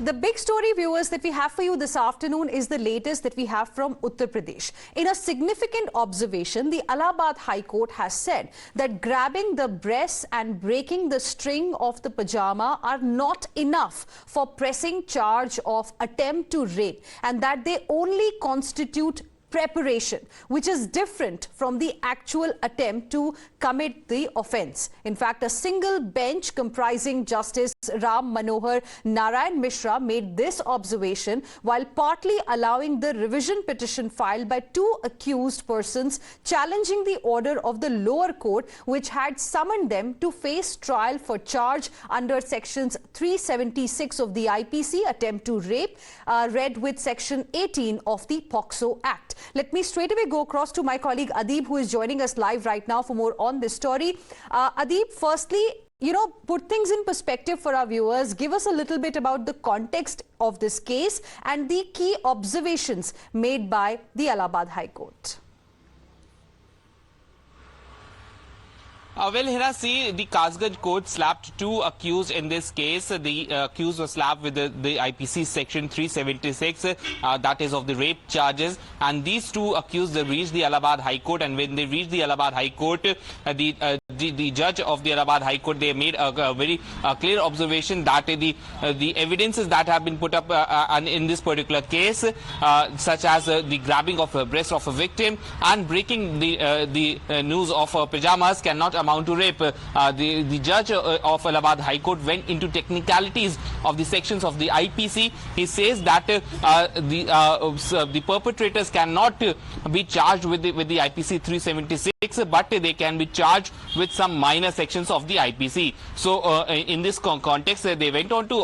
The big story, viewers, that we have for you this afternoon is the latest that we have from Uttar Pradesh. In a significant observation, the Allahabad High Court has said that grabbing the breasts and breaking the string of the pajama are not enough for pressing charge of attempt to rape, and that they only constitute preparation, which is different from the actual attempt to commit the offence. In fact, a single bench comprising Justice Ram Manohar Narayan Mishra made this observation while partly allowing the revision petition filed by two accused persons challenging the order of the lower court, which had summoned them to face trial for charge under sections 376 of the IPC, attempt to rape, read with section 18 of the POCSO Act. Let me straight away go across to my colleague Adib, who is joining us live right now for more on this story. Adib, firstly, put things in perspective for our viewers. Give us a little bit about the context of this case and the key observations made by the Allahabad High Court. Well, Hira, see, the Kasgaj court slapped two accused in this case. The accused was slapped with the IPC section 376, that is of the rape charges. And these two accused reached the Allahabad High Court, and when they reached the Allahabad High Court, the judge of the Allahabad High Court, they made a very clear observation that the evidences that have been put up in this particular case, such as the grabbing of a breast of a victim and breaking the noose of pajamas, cannot amount to rape. The judge of Allahabad High Court went into technicalities of the sections of the IPC. He says that the perpetrators cannot be charged with the IPC 376, but they can be charged with some minor sections of the IPC. So in this context, they went on to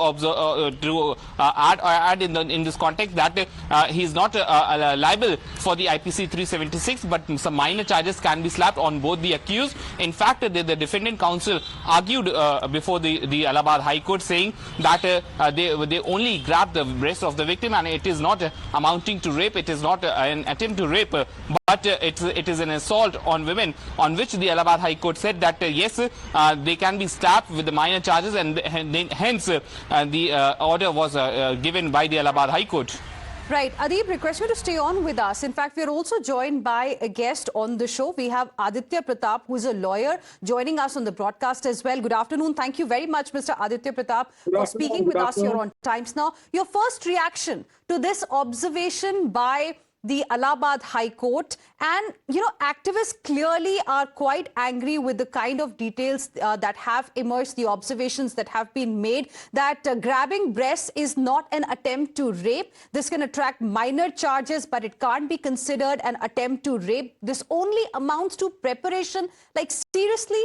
add in this context that he is not liable for the IPC 376, but some minor charges can be slapped on both the accused. In fact, the defendant counsel argued before the Allahabad High Court, saying that they only grabbed the breast of the victim and it is not amounting to rape. It is not an attempt to rape, but it is an assault on women, on which the Allahabad High Court said that yes, they can be slapped with the minor charges, and hence the order was given by the Allahabad High Court. Right. Adib, request you to stay on with us. In fact, we are also joined by a guest on the show. We have Aditya Pratap, who is a lawyer, joining us on the broadcast as well. Good afternoon. Thank you very much, Mr. Aditya Pratap, for speaking with us here on Times Now. Your first reaction to this observation by the Allahabad High Court, and activists clearly are quite angry with the kind of details that have emerged, the observations that have been made, that grabbing breasts is not an attempt to rape. This can attract minor charges, but it can't be considered an attempt to rape. This only amounts to preparation. Like, seriously?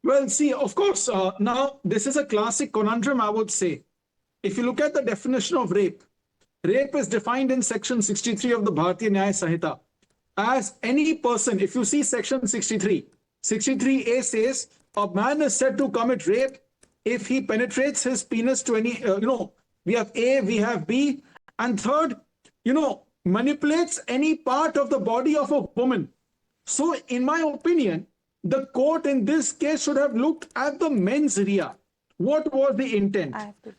Well, see, of course, now this is a classic conundrum, I would say. If you look at the definition of rape, rape is defined in section 63 of the Bharatiya Nyaya Sanhita as any person. If you see section 63A says a man is said to commit rape if he penetrates his penis to any, we have A, we have B, and third, manipulates any part of the body of a woman. So in my opinion, the court in this case should have looked at the mens rea. What was the intent?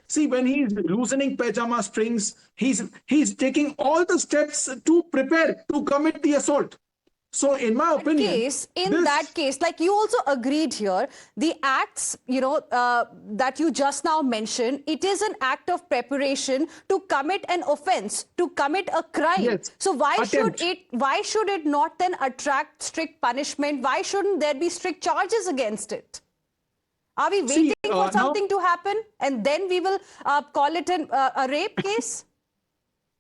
See, when he's loosening pajama strings, he's taking all the steps to prepare to commit the assault. So in my opinion, in that case, like you also agreed here, the acts, that you just now mentioned, it is an act of preparation to commit an offense, to commit a crime. Yes. So why should it not then attract strict punishment? Why shouldn't there be strict charges against it? Are we waiting for something to happen and then we will call it a rape case?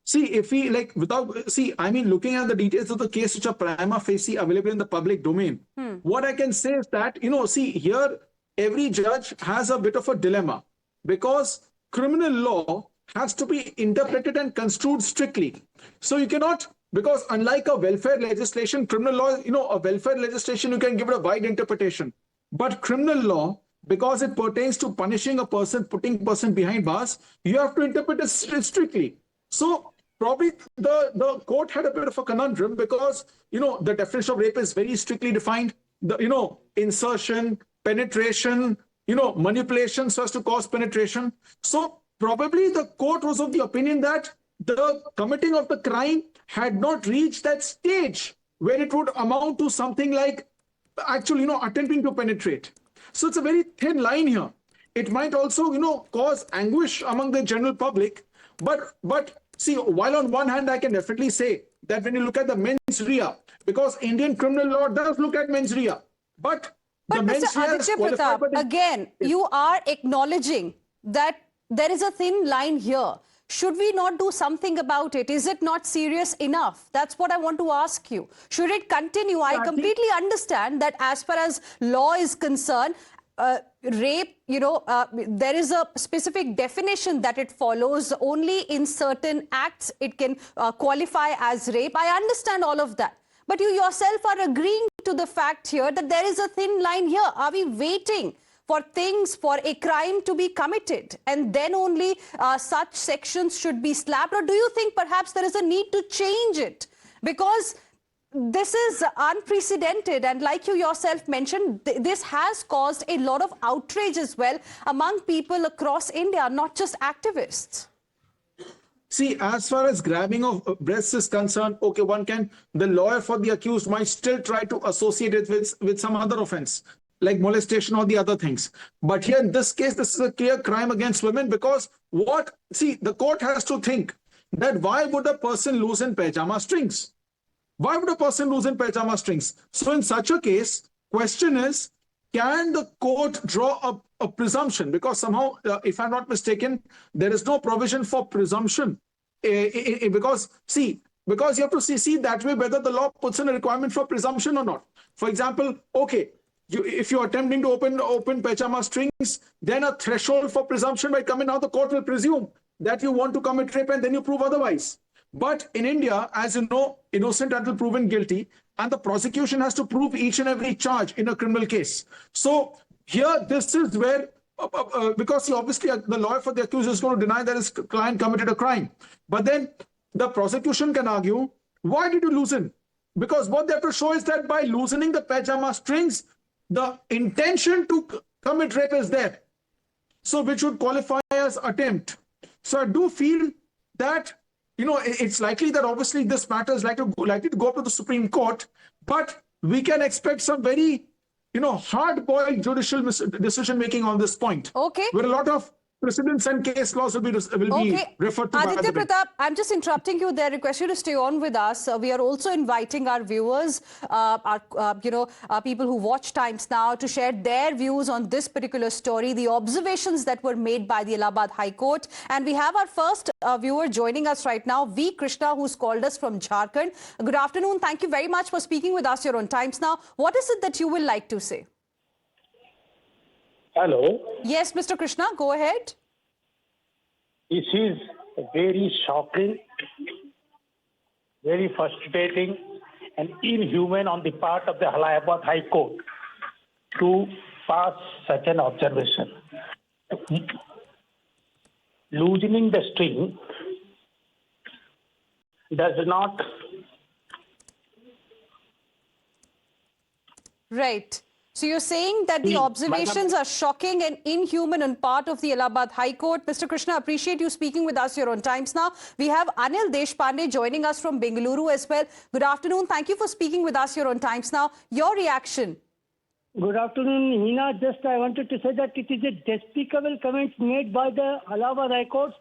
See, if we looking at the details of the case which are prima facie available in the public domain, what I can say is that, here every judge has a bit of a dilemma, because criminal law has to be interpreted and construed strictly. So you cannot, because unlike a welfare legislation, criminal law, a welfare legislation, you can give it a wide interpretation. But criminal law, because it pertains to punishing a person, putting a person behind bars, you have to interpret it strictly. So probably the court had a bit of a conundrum, because, the definition of rape is very strictly defined. The, insertion, penetration, manipulation so as to cause penetration. So probably the court was of the opinion that the committing of the crime had not reached that stage where it would amount to something like actually, attempting to penetrate. So it's a very thin line here. It might also, cause anguish among the general public. But see, while on one hand, I can definitely say that when you look at the mens rea, because Indian criminal law does look at mens rea, but Mr. Aditya Pratap, again, you are acknowledging that there is a thin line here. Should we not do something about it? Is it not serious enough? That's what I want to ask you. Should it continue? I completely understand that as far as law is concerned, rape, there is a specific definition that it follows. Only in certain acts it can qualify as rape. I understand all of that. But you yourself are agreeing to the fact here that there is a thin line here. Are we waiting for a crime to be committed and then only such sections should be slapped? Or do you think perhaps there is a need to change it? Because this is unprecedented, and like you yourself mentioned, this has caused a lot of outrage as well among people across India, not just activists. See, as far as grabbing of breasts is concerned, okay, the lawyer for the accused might still try to associate it with some other offense, like molestation or the other things. But here in this case, this is a clear crime against women because the court has to think that why would a person lose in pajama strings? Why would a person lose in pajama strings? So in such a case, question is, can the court draw a presumption? Because somehow, if I'm not mistaken, there is no provision for presumption. Because you have to see that way whether the law puts in a requirement for presumption or not. For example, okay, if you're attempting to open pajama strings, then a threshold for presumption might come in. Now the court will presume that you want to commit rape and then you prove otherwise. But in India, as you know, innocent until proven guilty, and the prosecution has to prove each and every charge in a criminal case. So here, this is where, because obviously the lawyer for the accused is going to deny that his client committed a crime. But then the prosecution can argue, why did you loosen? Because what they have to show is that by loosening the pajama strings, the intention to commit rape is there. So which would qualify as attempt. So I do feel that it's likely that obviously this matter is likely to go up to the Supreme Court, but we can expect some very, hard-boiled judicial decision-making on this point. Okay. Where a lot of precedents and case laws will be referred to. Aditya Pratap, I'm just interrupting you there. Request you to stay on with us. We are also inviting our viewers, people who watch Times Now, to share their views on this particular story, the observations that were made by the Allahabad High Court. And we have our first viewer joining us right now, V. Krishna, who's called us from Jharkhand. Good afternoon. Thank you very much for speaking with us here on Times Now. What is it that you will like to say? Hello. Yes, Mr. Krishna, go ahead. This is very shocking, very frustrating and inhuman on the part of the Allahabad High Court to pass such an observation. Loosening the string does not... Right. So you're saying that the observations are shocking and inhuman on part of the Allahabad High Court. Mr. Krishna, appreciate you speaking with us here on Times Now. We have Anil Deshpande joining us from Bengaluru as well. Good afternoon. Thank you for speaking with us here on Times Now. Your reaction? Good afternoon, Hina. Just I wanted to say that it is a despicable comment made by the Allahabad High Court.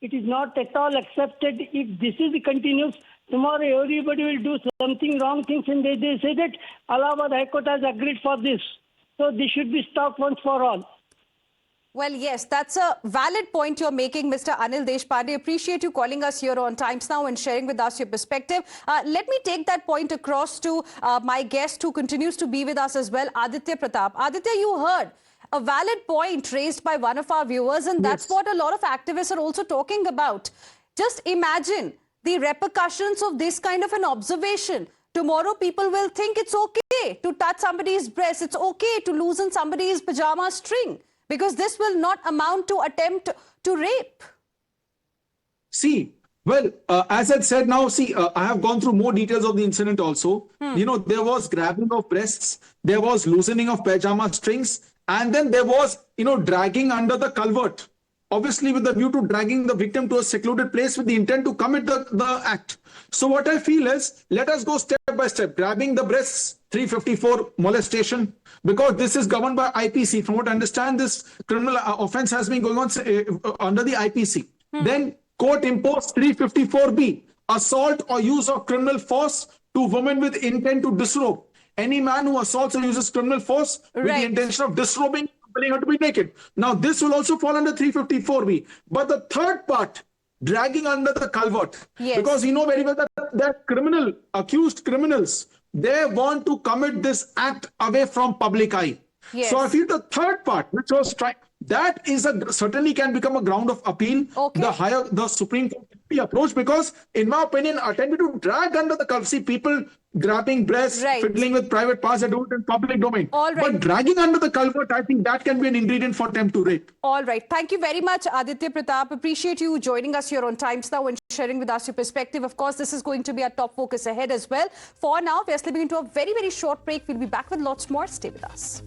It is not at all accepted. If this is continues, tomorrow everybody will do something wrong things, and they say that Allahabad High Court has agreed for this. So this should be stopped once for all. Well, yes, that's a valid point you're making, Mr. Anil Deshpande. Appreciate you calling us here on Times Now and sharing with us your perspective. Let me take that point across to my guest who continues to be with us as well, Aditya Pratap. Aditya, you heard a valid point raised by one of our viewers, and that's what a lot of activists are also talking about. Just imagine the repercussions of this kind of an observation. Tomorrow people will think it's okay to touch somebody's breast. It's okay to loosen somebody's pajama string, because this will not amount to attempt to rape. See, well, as I said now, I have gone through more details of the incident also. There was grabbing of breasts, there was loosening of pajama strings, and then there was dragging under the culvert, obviously with the view to dragging the victim to a secluded place with the intent to commit the act. So what I feel is, let us go step by step. Grabbing the breasts, 354 molestation, because this is governed by IPC. From what I understand, this criminal offense has been going on under the IPC. Then court imposed 354B, assault or use of criminal force to women with intent to disrobe. Any man who assaults or uses criminal force with the intention of disrobing, compelling her to be naked. Now, this will also fall under 354B. But the third part, dragging under the culvert, because you know very well that accused criminals, they want to commit this act away from public eye. So I feel the third part, which was that is certainly can become a ground of appeal. The Supreme Court can be approached, because in my opinion, attempting to drag under the culvert, see people grabbing breasts, fiddling with private parts, that do it in public domain. But dragging under the culvert, I think that can be an ingredient for attempt to rape. All right. Thank you very much, Aditya Pratap. Appreciate you joining us here on Times Now and sharing with us your perspective. Of course, this is going to be our top focus ahead as well. For now, we are slipping into a very, very short break. We'll be back with lots more. Stay with us.